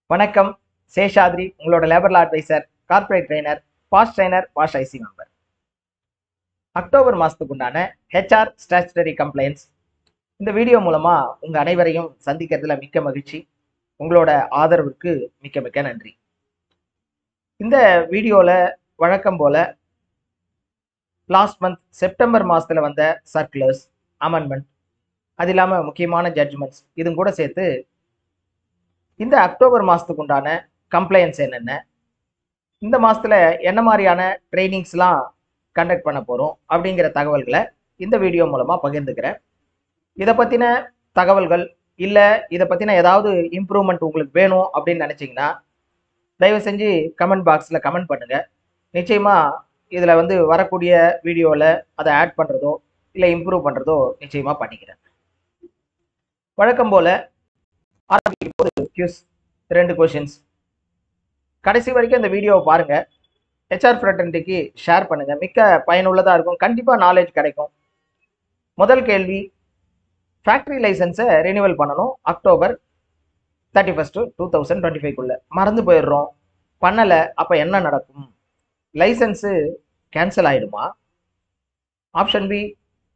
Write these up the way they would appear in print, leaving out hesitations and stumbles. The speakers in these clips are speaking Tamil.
வணக்கம். சேஷாத்ரி, உங்களோட labour law advisor, corporate trainer, past trainer, past IC member. October மாசத்துக்கு உண்டான ஹெச்ஆர் ஸ்டாச்சுட்டரி கம்ப்ளைண்ட்ஸ் இந்த வீடியோ மூலமா உங்க அனைவரையும் சந்திக்கிறதுல மிக்க மகிழ்ச்சி. உங்களோட ஆதரவுக்கு மிக்க மிக்க நன்றி. இந்த வீடியோல வழக்கம் போல லாஸ்ட் மந்த் செப்டம்பர் மாசத்துல வந்த சர்க்குலர்ஸ், அமெண்ட்மெண்ட், அது இல்லாம முக்கியமான ஜட்ஜ்மெண்ட்ஸ் இதுவும் கூட சேர்த்து இந்த அக்டோபர் மாசத்துக்கு உண்டான கம்ப்ளைண்ட்ஸ் என்னென்ன, இந்த மாசத்துல என்ன மாதிரியான ட்ரைனிங்ஸ்லாம் கண்டக்ட் பண்ண போறோம் அப்படிங்கிற தகவல்களை இந்த வீடியோ மூலமா பகிர்ந்துக்கிறேன். இதை பத்தின தகவல்கள் இல்ல இதை பத்தின ஏதாவது இம்ப்ரூவ்மெண்ட் உங்களுக்கு வேணும் அப்படின்னு நினைச்சீங்கன்னா தயவு செஞ்சு கமெண்ட் பாக்ஸ்ல கமெண்ட் பண்ணுங்க. நிச்சயமா இதுல வரக்கூடிய வீடியோல அதை ஆட் பண்றதோ இல்ல இம்ப்ரூவ் பண்றதோ நிச்சயமா பண்ணிக்கிறேன். வழக்கம் போல ஆரம்பிக்கும் போது கியூஸ் 2 கொஸ்டின்ஸ். கடைசி வரைக்கும் இந்த வீடியோவை பாருங்க. ஹெச்ஆர் ஃப்ரெட்டர்னிட்டிக்கு ஷேர் பண்ணுங்க. மிக்க பயனுள்ளதா இருக்கும். கண்டிப்பா நாலேஜ் கிடைக்கும். முதல் கேள்வி, ஃபேக்டரி லைசன்ஸை ரினிவல் பண்ணணும் அக்டோபர் 31, 2025 மறந்து போயிடுறோம், பண்ணல, அப்ப என்ன நடக்கும்? லைசன்ஸு கேன்சல் ஆயிடுமா? ஆப்ஷன் பி,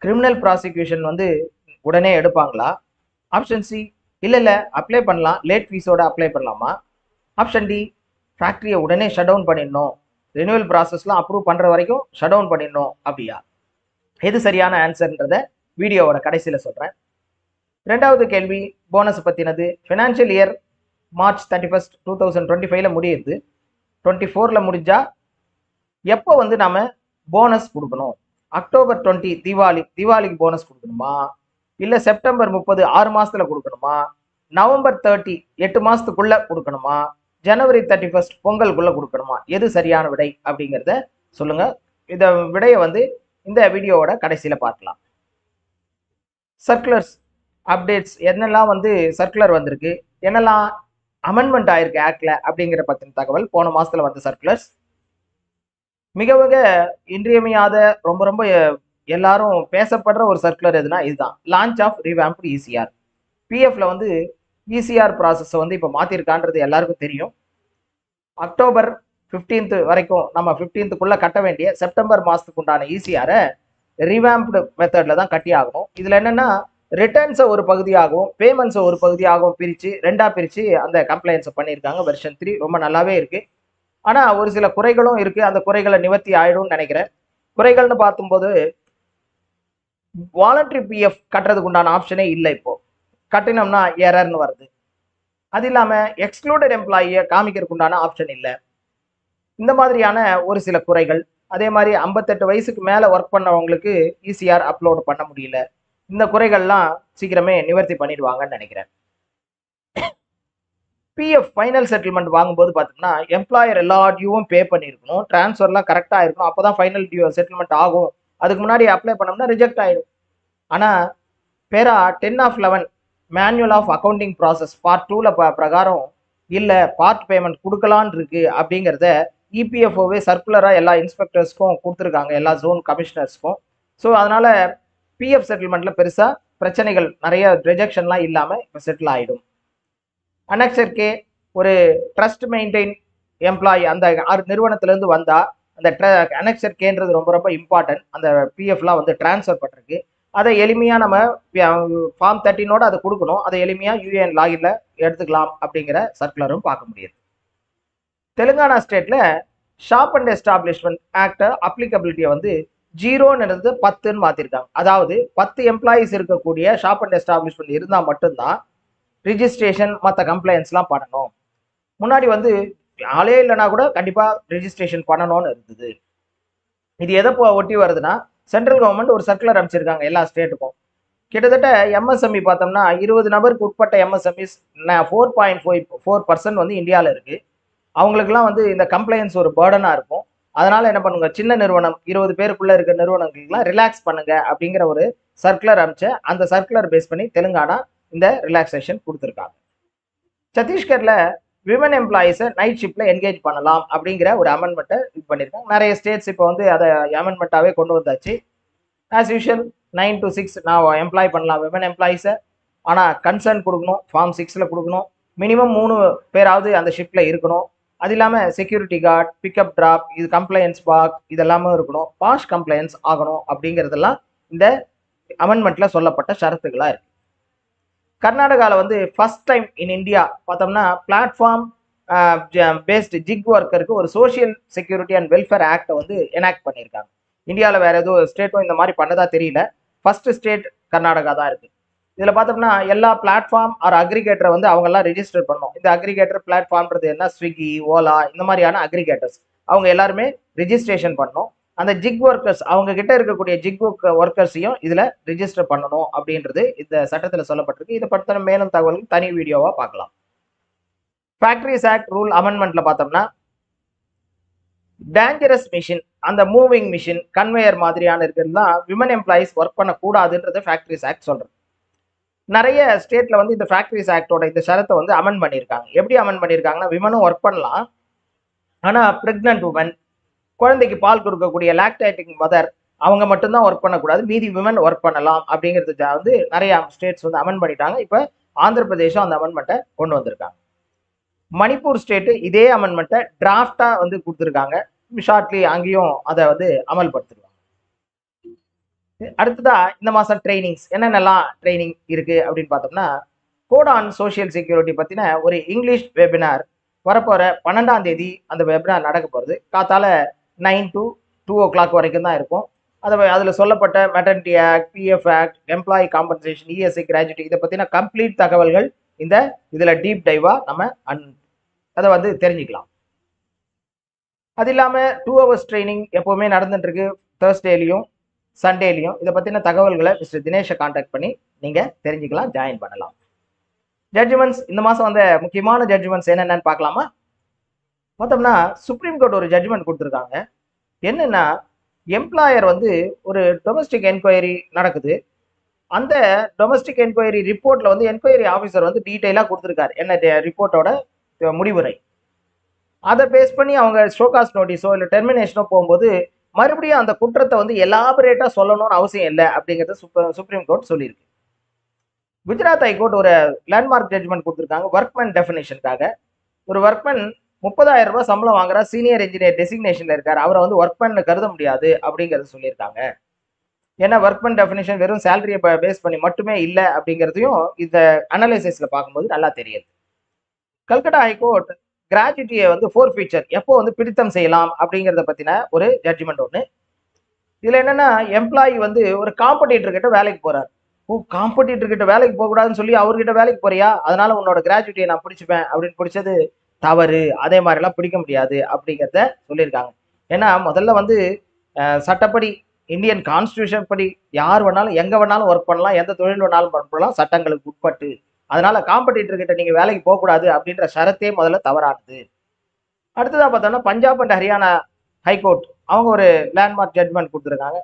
கிரிமினல் ப்ராசிக்யூஷன் உடனே எடுப்பாங்களா? ஆப்ஷன் சி, இல்ல அப்ளை பண்ணலாம், லேட் ஃபீஸோட அப்ளை பண்ணலாமா? ஆப்ஷன் டி, ஃபேக்டரியை உடனே ஷட் டவுன் பண்ணிடணும், ரினிவல் ப்ராசஸ்லாம் அப்ரூவ் பண்ற வரைக்கும் ஷட் டவுன் பண்ணிடணும் அப்படியா? எது சரியான ஆன்சர்ன்றத வீடியோவோட கடைசியில சொல்றேன். ரெண்டாவது கேள்வி போனஸ் பத்தினது. ஃபினான்ஷியல் இயர் மார்ச் 31, 2025 முடியுது. 24ல முடிஞ்சா எப்போ நாம போனஸ் கொடுக்கணும்? அக்டோபர் 20 தீபாவளிக்கு போனஸ் கொடுக்கணுமா, இல்ல செப்டம்பர் 30 6 மாசத்துல கொடுக்கணுமா, நவம்பர் 30 8 மாசத்துக்குள்ள கொடுக்கணுமா, ஜனவரி 31 பொங்கலுக்குள்ள கொடுக்கணுமா? எது சரியான விடை அப்படிங்கிறத சொல்லுங்க. இந்த விடையை இந்த வீடியோவோட கடைசியில பார்க்கலாம். சர்க்குலர்ஸ் அப்டேட்ஸ் என்னெல்லாம் சர்க்குலர் வந்திருக்கு, என்னெல்லாம் அமெண்ட்மெண்ட் ஆயிருக்கு ஆக்ட்ல அப்படிங்கிற பத்தின தகவல். போன மாசத்துல வந்த சர்க்குலர்ஸ் மிக மிக இன்றியமையாத ரொம்ப ரொம்ப எல்லாரும் பேசப்படுற ஒரு சர்க்குலர் எதுனா இதுதான், லான்ச் ஆஃப் ரிவாம்ப்டு இசிஆர். பிஎஃப்ல இசிஆர் ப்ராசஸ் இப்ப மாத்திருக்கான்றது எல்லாருக்கும் தெரியும். அக்டோபர் 15 வரைக்கும் நம்ம 15க்குள்ள கட்ட வேண்டிய செப்டம்பர் மாசத்துக்கு உண்டான இசிஆரை ரிவாம்ப்டு மெத்தட்ல தான் கட்டி ஆகணும். இதுல என்னன்னா ரிட்டர்ன்ஸை ஒரு பகுதியாகவும் பேமெண்ட்ஸை ஒரு பகுதியாகவும் ரெண்டா பிரிச்சு அந்த கம்ப்ளைண்ட்ஸ் பண்ணியிருக்காங்க. வெர்ஷன் 3 ரொம்ப நல்லாவே இருக்கு. ஆனா ஒரு சில குறைகளும் இருக்கு. அந்த குறைகளை நிவர்த்தி ஆயிடும்னு நினைக்கிறேன். குறைகள்னு பார்க்கும்போது வாலண்டரி பிஎஃப் கட்டுறதுக்கு உண்டான ஆப்ஷனே இல்லை. இப்போ கட்டினோம்னா எரர்னு வருது. அது இல்லாம எக்ஸ்க்ளூடட் எம்ப்ளாயியை காமிக்கிறதுக்கு உண்டான ஆப்ஷன் இல்லை. இந்த மாதிரியான ஒரு சில குறைகள். அதே மாதிரி 58 வயசுக்கு மேல ஒர்க் பண்ணவங்களுக்கு இசிஆர் அப்லோட் பண்ண முடியல. இந்த குறைகள்லாம் சீக்கிரமே நிவர்த்தி பண்ணிடுவாங்கன்னு நினைக்கிறேன். பிஎஃப் ஃபைனல் செட்டில்மெண்ட் வாங்கும்போது பார்த்தீங்கன்னா எம்ப்ளாயர் எல்லா டியூவும் பே பண்ணியிருக்கணும், டிரான்ஸ்ஃபர்லாம் கரெக்டாக இருக்கணும், அப்போதான் ஃபைனல் டியூ செட்டில்மெண்ட் ஆகும். அதுக்கு முன்னாடி அப்ளை பண்ணோம்னா ரிஜெக்ட் ஆயிடும். ஆனால் para 10/11 manual of accounting process part 2ல பிரகாரம் இல்லை, பார்ட் பேமெண்ட் கொடுக்கலான் இருக்கு அப்படிங்கிறத இபிஎஃப்ஓவே சர்க்குலராக எல்லா இன்ஸ்பெக்டர்ஸ்க்கும் கொடுத்துருக்காங்க, எல்லா ஜோன் கமிஷனர்ஸ்க்கும். ஸோ அதனால பிஎஃப் செட்டில்மெண்ட்ல பெருசாக பிரச்சனைகள் நிறைய ரிஜெக்ஷன்லாம் இல்லாமல் இப்போ செட்டில் ஆகிடும். அனெக்சர் கே ஒரு ட்ரஸ்ட் மெயின்டைன் எம்ப்ளாயி அந்த நிறுவனத்திலேருந்து வந்தா அந்த அனெக்சர் கேன்றது ரொம்ப ரொம்ப இம்பார்ட்டன்ட். அந்த பிஎஃப்லாம் டிரான்ஸ்ஃபர் பண்ணுறதுக்கு அதை எளிமையாக நம்ம ஃபார்ம் 13 அதை கொடுக்கணும். அதை எளிமையாக யூஏஎன் லாகின்ல எடுத்துக்கலாம் அப்படிங்கிற சர்க்குலரும் பார்க்க முடியுது. தெலுங்கானா ஸ்டேட்ல ஷாப் அண்ட் எஸ்டாப்ளிஷ்மெண்ட் ஆக்ட் அப்ளிகபிலிட்டியை 0ன்னு இருந்து 10ன்னு மாத்திருக்காங்க. அதாவது 10 எம்ப்ளாயிஸ் இருக்கக்கூடிய ஷாப் அண்ட் எஸ்டாப்ளிஷ்மெண்ட் இருந்தால் மட்டும்தான் ரிஜிஸ்ட்ரேஷன் மற்ற கம்ப்ளைண்ட்ஸ்லாம் பண்ணணும். முன்னாடி ஆளே இல்லைனா கூட கண்டிப்பா ரிஜிஸ்ட்ரேஷன் பண்ணணும்னு இருந்தது. இது எதை ஒட்டி வருதுன்னா சென்ட்ரல் கவர்மெண்ட் ஒரு சர்க்குலர் அமைச்சிருக்காங்க எல்லா ஸ்டேட்டுக்கும். கிட்டத்தட்ட எம்எஸ்எம்இ பார்த்தோம்னா 20 நபருக்கு உட்பட்ட எம்எஸ்எம்இஸ் 4.4% இந்தியாவில் இருக்கு. அவங்களுக்குலாம் இந்த கம்ப்ளைண்ட்ஸ் ஒரு பேர்டனா இருக்கும். அதனால என்ன பண்ணுங்க, சின்ன நிறுவனம் 20 பேருக்குள்ள இருக்க நிறுவனங்களுக்குலாம் ரிலாக்ஸ் பண்ணுங்க அப்படிங்கிற ஒரு சர்க்குலர் அமைச்ச அந்த சர்க்குலர் பேஸ் பண்ணி தெலுங்கானா இந்த ரிலாக்ஸேஷன் கொடுத்துருக்காங்க. சத்தீஸ்கர்ல விமன் எம்ப்ளாயிஸை நைட் ஷிப்ட்ல என்கேஜ் பண்ணலாம் அப்படிங்கிற ஒரு அமெண்ட்மெண்ட்டை இது பண்ணியிருக்காங்க. நிறைய ஸ்டேட்ஸ் இப்போ அதை அமெண்ட்மெண்ட்டாகவே கொண்டு வந்தாச்சு. ஆஸ் யூஷுவல் 9 to 6 நான் எம்ப்ளாய் பண்ணலாம் விமன் எம்ப்ளாயிஸை. ஆனால் கன்சர்ன் கொடுக்கணும், ஃபார்ம் 6ல கொடுக்கணும். மினிமம் 3 பேராவது அந்த ஷிப்ல இருக்கணும். அது இல்லாமல் செக்யூரிட்டி கார்டு, பிக்கப் ட்ராப், இது கம்ப்ளையன்ஸ் பாக் இதெல்லாமே இருக்கணும். பாஷ் கம்ப்ளையன்ஸ் ஆகணும் அப்படிங்கிறதெல்லாம் இந்த அமெண்ட்மெண்ட்ல சொல்லப்பட்ட ஷரத்துகளா இருக்கு. கர்நாடகாவில் வந்து ஃபர்ஸ்ட் டைம் இன் இந்தியா பார்த்தோம்னா பிளாட்ஃபார்ம் பேஸ்டு ஜிக் ஒர்க்கருக்கு ஒரு சோஷியல் செக்யூரிட்டி அண்ட் வெல்ஃபேர் ஆக்டை வந்து எனாக்ட் பண்ணியிருக்காங்க. இந்தியாவில் வேற எதுவும் ஸ்டேட்டும் இந்த மாதிரி பண்ணதா தெரியல. ஃபர்ஸ்ட் ஸ்டேட் கர்நாடகா தான் இருக்கு. இதில் பார்த்தோம்னா எல்லா பிளாட்ஃபார்ம் ஆர் அக்ரிகேட்டரை வந்து அவங்கெல்லாம் ரெஜிஸ்டர் பண்ணணும். இந்த அக்ரிகேட்டர் பிளாட்ஃபார்ம்ன்றது என்ன, ஸ்விக்கி, ஓலா இந்த மாதிரியான அக்ரிகேட்டர்ஸ் அவங்க எல்லாருமே ரிஜிஸ்ட்ரேஷன் பண்ணணும். அந்த ஜிக் ஒர்க்கர்ஸ் அவங்க கிட்ட இருக்கக்கூடிய ஜிக் ஒர்க்கர்ஸையும் இதில் ரிஜிஸ்டர் பண்ணணும் அப்படின்றது இந்த சட்டத்தில் சொல்லப்பட்டிருக்கு. இதை பற்றின மேலும் தகவல்கள் தனி வீடியோவாக பார்க்கலாம். ஃபேக்டரிஸ் ஆக்ட் ரூல் அமெண்ட்மெண்ட்ல பார்த்தோம்னா டேஞ்சரஸ் மிஷின், அந்த மூவிங் மிஷின், கன்வேயர் மாதிரியான இருக்கிறதுலாம் விமன் எம்ப்ளாயிஸ் ஒர்க் பண்ணக்கூடாதுன்றது ஃபேக்டரிஸ் ஆக்ட் சொல்றது. நிறைய ஸ்டேட்ல வந்து இந்த ஃபேக்டரிஸ் ஆக்டோட இந்த ஷரத்தை வந்து அமெண்ட் பண்ணியிருக்காங்க. எப்படி அமெண்ட் பண்ணியிருக்காங்கன்னா, விமனும் ஒர்க் பண்ணலாம், ஆனால் பிரெக்னன்ட் உமன், குழந்தைக்கு பால் கொடுக்கக்கூடிய லாக்டேட்டிங் மதர் அவங்க மட்டும்தான் ஒர்க் பண்ணக்கூடாது, மீதி விமன் ஒர்க் பண்ணலாம் அப்படிங்கிறது வந்து நிறைய ஸ்டேட்ஸ் வந்து அமெண்ட் பண்ணிட்டாங்க. இப்போ ஆந்திர பிரதேசம் அந்த அமெண்ட்மெண்ட்டை கொண்டு வந்திருக்காங்க. மணிப்பூர் ஸ்டேட்டு இதே அமெண்ட்மெண்ட்டை டிராஃப்டா வந்து கொடுத்துருக்காங்க. ஷார்ட்லி அங்கேயும் அதை வந்து அமல்படுத்திருக்காங்க. அடுத்ததா இந்த மாசம் ட்ரைனிங்ஸ் என்னென்னலாம் ட்ரைனிங் இருக்கு அப்படின்னு பார்த்தோம்னா, கோட் ஆன் சோஷியல் செக்யூரிட்டி பத்தின ஒரு இங்கிலீஷ் வெபினார் வரப்போற 12ஆம் தேதி அந்த வெபினார் நடக்க போகிறது. காத்தால 9 to 2 o'clock வரைக்கும் தான் இருக்கும். அதில் சொல்லப்பட்ட maternity act, PF act, employee compensation, ESI gratuity இதை பற்றின கம்ப்ளீட் தகவல்கள் இதில் டீப் டைவா நம்ம அதை வந்து தெரிஞ்சுக்கலாம். அது இல்லாமல் 2 hours ட்ரைனிங் எப்போவுமே நடந்துட்டு இருக்கு, தேர்ஸ்டேலையும் சண்டேலையும். இதை பற்றின தகவல்களை மிஸ்டர் தினேஷை கான்டாக்ட் பண்ணி நீங்கள் தெரிஞ்சுக்கலாம், ஜாயின் பண்ணலாம். ஜட்ஜ்மெண்ட்ஸ் இந்த மாதம் வந்த முக்கியமான ஜட்ஜ்மெண்ட்ஸ் என்னென்னு பார்க்கலாமா? பார்த்தோம்னா சுப்ரீம் கோர்ட் ஒரு ஜட்ஜ்மெண்ட் கொடுத்துருக்காங்க. என்னன்னா, எம்ப்ளாயர் வந்து ஒரு டொமஸ்டிக் என்கொயரி நடக்குது. அந்த டொமஸ்டிக் என்கொயரி ரிப்போர்ட்ல வந்து என்கொயரி ஆஃபீஸர் வந்து டீட்டெயிலாக கொடுத்துருக்காரு என்ன ரிப்போர்ட்டோட முடிவுரை. அதை பேஸ் பண்ணி அவங்க ஷோகாஸ் நோட்டீஸோ இல்லை டெர்மினேஷனோ போகும்போது மறுபடியும் அந்த குற்றத்தை வந்து எலாபரேட்டா சொல்லணும்னு அவசியம் இல்லை அப்படிங்கிறது சுப்ரீம் கோர்ட் சொல்லியிருக்கு. குஜராத் ஹைகோர்ட் ஒரு லேண்ட்மார்க் ஜட்ஜ்மெண்ட் கொடுத்துருக்காங்க. ஒர்க்மேன் டெஃபினேஷனுக்காக ஒரு ஒர்க்மேன் 30,000 ரூபாய் சம்பளம் வாங்குற சீனியர் இன்ஜினியர் டெசிக்னேஷன்ல இருக்காரு, அவரை வந்து ஒர்க்மேன் கருத முடியாது அப்படிங்கிறது சொல்லியிருக்காங்க. ஏன்னா ஒர்க்மேன் டெஃபினேஷன் வெறும் சேலரியை பேஸ் பண்ணி மட்டுமே இல்லை அப்படிங்கிறதையும் இந்த அனலைசிஸ்ல பார்க்கும்போது நல்லா தெரியுது. கல்கட்டா ஹைகோர்ட் கிராஜுவிட்டியை வந்து ஃபோர்ஃபீச்சர் எப்போ வந்து பிடித்தம் செய்யலாம் அப்படிங்கிறத பத்தின ஒரு ஜட்ஜ்மெண்ட் ஒன்று. இதுல என்னன்னா, எம்ப்ளாயி வந்து ஒரு காம்படிட்டர் கிட்ட வேலைக்கு போறாரு. காம்படிட்டர் கிட்ட வேலைக்கு போகக்கூடாதுன்னு சொல்லி அவர்கிட்ட வேலைக்கு போறியா, அதனால உன்னோட கிராஜுவிட்டியை நான் பிடிச்சிப்பேன் அப்படின்னு பிடிச்சது தவறு, அதே மாதிரிலாம் பிடிக்க முடியாது அப்படிங்கிறத சொல்லியிருக்காங்க. ஏன்னா முதல்ல வந்து சட்டப்படி இந்தியன் கான்ஸ்டியூஷன் படி யார் வேணாலும் எங்க வேணாலும் ஒர்க் பண்ணலாம், எந்த தொழில் வேணாலும் பண்ணலாம், சட்டங்களுக்கு உட்பட்டு. அதனால காம்படிட்டர் கிட்ட நீங்க வேலைக்கு போகக்கூடாது அப்படின்ற ஷரத்தே முதல்ல தவறானது. அடுத்ததா பார்த்தோம்னா பஞ்சாப் அண்ட் ஹரியானா ஹைகோர்ட் அவங்க ஒரு லேண்ட்மார்க் ஜட்ஜ்மெண்ட் கொடுத்துருக்காங்க.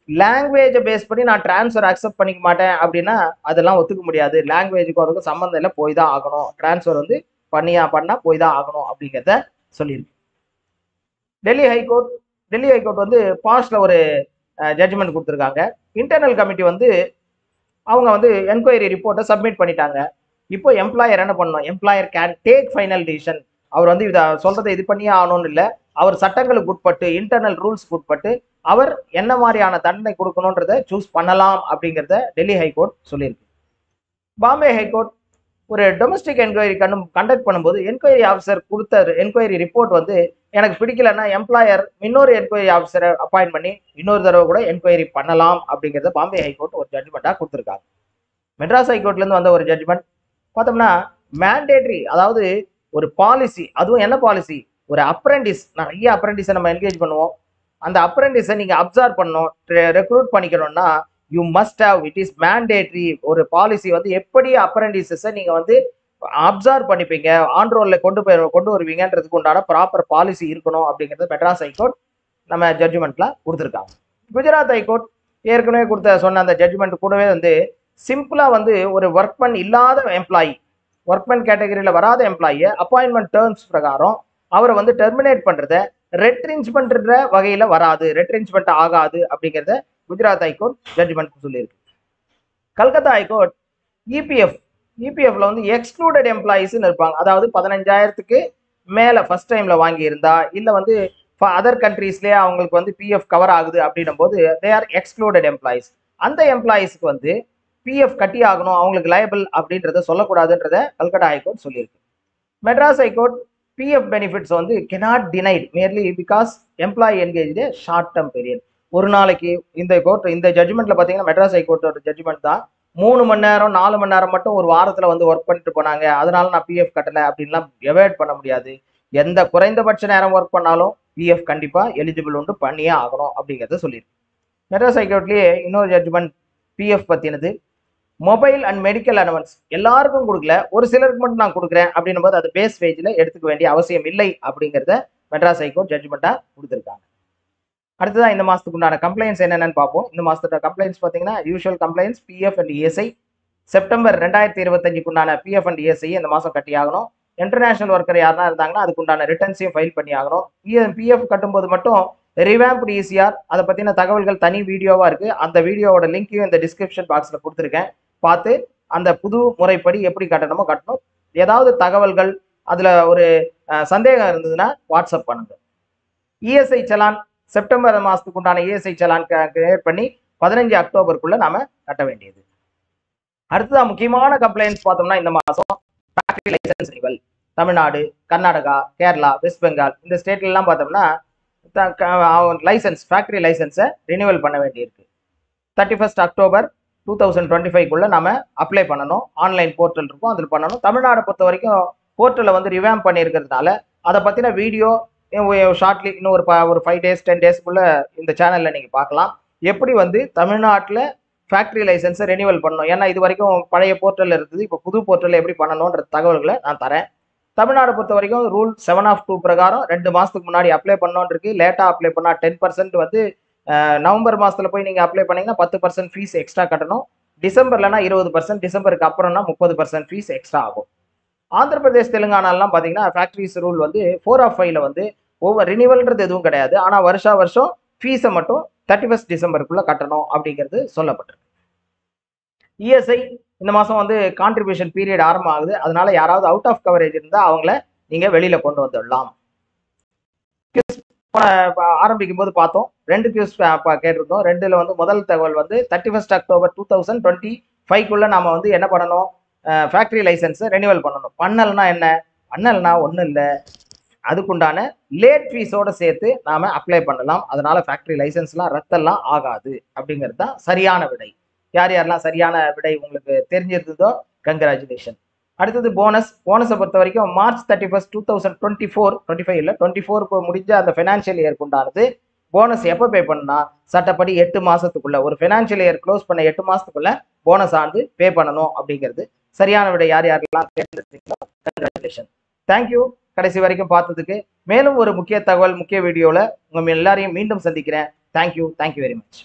லாங்குவேஜை பேஸ் பண்ணி நான் டிரான்ஸ்ஃபர் அக்செப்ட் பண்ணிக்க மாட்டேன் அப்படின்னா அதெல்லாம் ஒத்துக்க முடியாது. லாங்குவேஜுக்கு அவருக்கு சம்மந்தம் இல்லை, போய் தான் ஆகணும். டிரான்ஸ்ஃபர் வந்து பண்ணா போய் தான் ஆகணும் அப்படிங்கிறத சொல்லியிருக்கு. டெல்லி ஹைகோர்ட் வந்து பாஸ்ட்ல ஒரு ஜட்ஜ்மெண்ட் கொடுத்துருக்காங்க. இன்டர்னல் கமிட்டி வந்து அவங்க வந்து என்கொயரி ரிப்போர்ட்டை சப்மிட் பண்ணிட்டாங்க. இப்போ எம்ப்ளாயர் என்ன பண்ணணும், employer can take final decision. அவர் வந்து இதை சொல்றதை இது பண்ணியே ஆகணும்னு இல்லை, அவர் சட்டங்களுக்கு உட்பட்டு இன்டர்னல் ரூல்ஸ்க்கு உட்பட்டு அவர் என்ன மாதிரியான தண்டனை கொடுக்கணுன்றதை சூஸ் பண்ணலாம் அப்படிங்கிறத டெல்லி ஹைகோர்ட் சொல்லியிருக்கு. பாம்பே ஹைகோர்ட் ஒரு டொமஸ்டிக் என்கொயரி கண்டக்ட் பண்ணும்போது என்கொயரி ஆஃபீஸர் கொடுத்த என்கொயரி ரிப்போர்ட் வந்து எனக்கு பிடிக்கலன்னா எம்ப்ளாயர் இன்னொரு என்கொயரி ஆஃபீஸரை அப்பாயிண்ட் பண்ணி இன்னொரு தடவை கூட என்கொயரி பண்ணலாம் அப்படிங்கிறத பாம்பே ஹைகோர்ட் ஒரு ஜட்ஜ்மெண்ட்டாக கொடுத்துருக்காங்க. மெட்ராஸ் ஹைகோர்ட்லேருந்து வந்த ஒரு ஜட்ஜ்மெண்ட் பார்த்தோம்னா மேண்டேட்ரி, அதாவது ஒரு பாலிசி, அதுவும் என்ன பாலிசி, ஒரு அப்ரெண்டிஸ், நிறைய அப்ரெண்டிஸை நம்ம என்கேஜ் பண்ணுவோம். அந்த அப்ரெண்டிஸை நீங்கள் அப்சர்வ் பண்ணணும், ரெக்ரூட் பண்ணிக்கணும்னா you must have, it is mandatory. ஒரு பாலிசி வந்து எப்படி அப்ரெண்டிஸஸை நீங்கள் வந்து அப்சர்வ் பண்ணிப்பீங்க, ஆன் ரோலில் கொண்டு வருவீங்கன்றதுக்கு உண்டான ப்ராப்பர் பாலிசி இருக்கணும் அப்படிங்கிறது மெட்ராஸ் ஹைகோர்ட் நம்ம ஜட்ஜ்மெண்ட்ல கொடுத்துருக்காங்க. குஜராத் ஹைகோர்ட் ஏற்கனவே சொன்ன அந்த ஜட்ஜ்மெண்ட் கூடவே வந்து சிம்பிளா வந்து ஒரு ஒர்க்மேன் இல்லாத எம்ப்ளாயி, ஒர்க்மேன் கேட்டகரியில் வராத எம்ப்ளாயியை அப்பாயின்மெண்ட் டேர்ம்ஸ் பிரகாரம் அவரை வந்து டெர்மினேட் பண்றத ரெட்ரிஞ்ச்மெண்ட் வகையில வராது, ரெட்ரிஞ்ச்மெண்ட் ஆகாது அப்படிங்கிறத குஜராத் ஹைகோர்ட் ஜட்ஜ்மெண்ட் சொல்லியிருக்கு. கல்கத்தா ஹைகோர்ட் இபிஎஃப்ல வந்து எக்ஸ்க்ளூடட் எம்ப்ளாயிஸ்ன்னு இருப்பாங்க. அதாவது 15,000க்கு மேல ஃபர்ஸ்ட் டைம்ல வாங்கி இருந்தா இல்ல வந்து அதர் கண்ட்ரீஸ்லயே அவங்களுக்கு வந்து பிஎஃப் கவர் ஆகுது அப்படின்னும் போது தே ஆர் எக்ஸ்க்ளூடட் எம்ப்ளாயிஸ். அந்த எம்ப்ளாயிஸ்க்கு வந்து பிஎஃப் கட்டி ஆகணும், அவங்களுக்கு லயபிள் அப்படின்றத சொல்லக்கூடாதுன்றத கல்கட்டா ஹைகோர்ட் சொல்லியிருக்கு. மெட்ராஸ் ஹைகோர்ட் பிஎஃப் பெனிஃபிட்ஸ் வந்து cannot denied merely because employee engaged a short term period. ஒரு நாளைக்கு இந்த ஜட்ஜ்மெண்ட்ல பாத்தீங்கன்னா மெட்ராஸ் ஹைகோர்ட்டோட ஜட்ஜ்மெண்ட் தான் 3 மணி நேரம் 4 மணி நேரம் மட்டும் ஒரு வாரத்துல வந்து ஒர்க் பண்ணிட்டு போனாங்க, அதனால நான் பிஎஃப் கட்டல அப்படின்லாம் எவாய்ட் பண்ண முடியாது. எந்த குறைந்தபட்ச நேரம் ஒர்க் பண்ணாலும் பிஎஃப் கண்டிப்பா எலிஜிபிள் உண்டு, பண்ணியே ஆகணும் அப்படிங்கறத சொல்லியிருக்கு. மெட்ராஸ் ஹைகோர்ட்லயே இன்னொரு ஜட்ஜ்மெண்ட் பிஎஃப் பத்தினது. மொபைல் அண்ட் மெடிக்கல் அலவன்ஸ் எல்லாருக்கும் கொடுக்கல, ஒரு சிலருக்கு மட்டும் நான் கொடுக்குறேன் அப்படின்னும் போது அது பேஸ் வேஜ்ல எடுத்துக்க வேண்டிய அவசியம் இல்லை அப்படிங்கிறத மெட்ராஸ் ஹைகோர்ட் ஜட்ஜ்மெண்டா கொடுத்துருக்காங்க. அடுத்ததான் இந்த மாசத்துக்கு உண்டான கம்ப்ளைண்ட்ஸ் என்னென்னு பார்ப்போம். இந்த மாசத்தோட கம்ப்ளைண்ட்ஸ் பார்த்தீங்கன்னா usual complaints PF and ESI. September 2025க்கு உண்டான பிஎஃப் அண்ட் இஎஸ்ஐ இந்த மாசம் கட்டி ஆகணும். இன்டர்நேஷனல் ஒர்க்கர் யாருன்னா இருந்தாங்கன்னா அதுக்கு உண்டான ரிட்டர்ன்ஸையும் ஃபைல் பண்ணி ஆகணும். பிஎஃப் கட்டும்போது மட்டும் ரிவாம்ப்டு இசிஆர் அதை பத்தின தகவல்கள் தனி வீடியோவா இருக்கு. அந்த வீடியோவோட லிங்கையும் இந்த டிஸ்கிரிப்ஷன் பாக்ஸ்ல கொடுத்துருக்கேன், பார்த்து அந்த புது முறைப்படி எப்படி கட்டணுமோ கட்டணும். ஏதாவது தகவல்கள் அதுல ஒரு சந்தேகம் இருந்ததுன்னா வாட்ஸ்அப் பண்ணுங்க. இஎஸ்ஐ சலான் செப்டம்பர் மாசத்துக்கு உண்டான இஎஸ்ஐ சலான் கிரியேட் பண்ணி 15 அக்டோபருக்குள்ள நாம கட்ட வேண்டியது. அடுத்ததான் முக்கியமான கம்ப்ளைண்ட்ஸ் பார்த்தோம்னா இந்த மாசம் factory licence renewal. Tamil Nadu, Karnataka, Kerala, West Bengal இந்த ஸ்டேட்ல எல்லாம் பார்த்தோம்னா லைசன்ஸ் ஃபேக்டரி லைசன்ஸை ரினிவல் பண்ண வேண்டியிருக்கு. 31 அக்டோபர் 2025க்குள்ள நாம அப்ளை பண்ணணும். ஆன்லைன் போர்ட்டல் இருக்கும், அதில் பண்ணணும். தமிழ்நாடு பொறுத்த வரைக்கும் போர்ட்டலை வந்து ரிவாம்ப் பண்ணியிருக்கிறதுனால அதை பத்தின வீடியோ ஷார்ட்லி இன்னும் ஒரு 5 days 10 daysக்குள்ள இந்த சேனல்ல நீங்க பார்க்கலாம். எப்படி வந்து தமிழ்நாட்டில் ஃபேக்டரி லைசன்ஸை ரெனிவல் பண்ணணும். ஏன்னா இது வரைக்கும் பழைய போர்ட்டல் இருந்தது, இப்போ புது போர்ட்டல் எப்படி பண்ணணும்ன்ற தகவல்களை நான் தரேன். தமிழ்நாடு பொறுத்த வரைக்கும் ரூல் 7(2) பிரகாரம் 2 மாசத்துக்கு முன்னாடி அப்ளை பண்ணோன்னு இருக்கு. லேட்டா அப்ளை பண்ணா 10% வந்து நவம்பர் மாசத்துல போய் நீங்க அப்ளை பண்ணீங்கன்னா 10% ஃபீஸ் எக்ஸ்ட்ரா கட்டணும். டிசம்பர்லனா 20%, டிசம்பருக்கு அப்புறம்னா 30% ஃபீஸ் எக்ஸ்ட்ரா ஆகும். ஆந்திர பிரதேஷ், தெலுங்கானாலாம் பாத்தீங்கன்னா ஃபேக்டரிஸ் ரூல் வந்து 4(5)ல வந்து ஓவர் ரினிவல்ன்றது எதுவும் கிடையாது. ஆனா வருஷம் ஃபீஸை மட்டும் 31 டிசம்பருக்குள்ள கட்டணும் அப்படிங்கிறது சொல்லப்பட்டிருக்கு. இஎஸ்ஐ இந்த மாசம் வந்து கான்ட்ரிபியூஷன் பீரியட் ஆரம்பம் ஆகுது. அதனால யாராவது அவுட் ஆஃப் கவரேஜ் இருந்தா அவங்கள நீங்க வெளியில கொண்டு வந்துடலாம். ஆரம்பிக்கும் போது பார்த்தோம் 2 கியூஸ் கேட்டிருந்தோம். 2ல வந்து முதல் தகவல் வந்து 31 அக்டோபர் 2025க்குள்ள நாம வந்து என்ன பண்ணணும், ஃபேக்டரி லைசன்ஸை ரெனிவல் பண்ணணும். பண்ணலன்னா என்ன, பண்ணலன்னா ஒன்றும் இல்லை, அதுக்குண்டான லேட் ஃபீஸோட சேர்த்து நாம அப்ளை பண்ணலாம். அதனால ஃபேக்டரி லைசன்ஸ்லாம் ரத்தெல்லாம் ஆகாது அப்படிங்கிறது தான் சரியான விடை. யார் யாரெல்லாம் சரியான விடை உங்களுக்கு தெரிஞ்சிருந்ததோ கங்க்ராச்சுலேஷன். அடுத்தது போனஸை பொறுத்த வரைக்கும் மார்ச் 31, 2024 இல்லை 24 முடிஞ்ச அந்த ஃபைனான்சியல் இயருக்கு உண்டானது. போனஸ் எப்போ பே பண்ணா சட்டப்படி 8 மாசத்துக்குள்ள, ஒரு ஃபைனான்சியல் இயர் க்ளோஸ் பண்ண 8 மாசத்துக்குள்ள போனஸ் ஆண்டு பே பண்ணணும் அப்படிங்கிறது சரியான விடை. யார் யாரெல்லாம் தேர்ந்தெடுத்தீங்களோ கங்க்ராச்சுலேஷன். தேங்க்யூ கடைசி வரைக்கும் பார்த்ததுக்கு. மேலும் ஒரு முக்கிய தகவல் முக்கிய வீடியோவில் உங்க எல்லாரையும் மீண்டும் சந்திக்கிறேன். Thank you very much.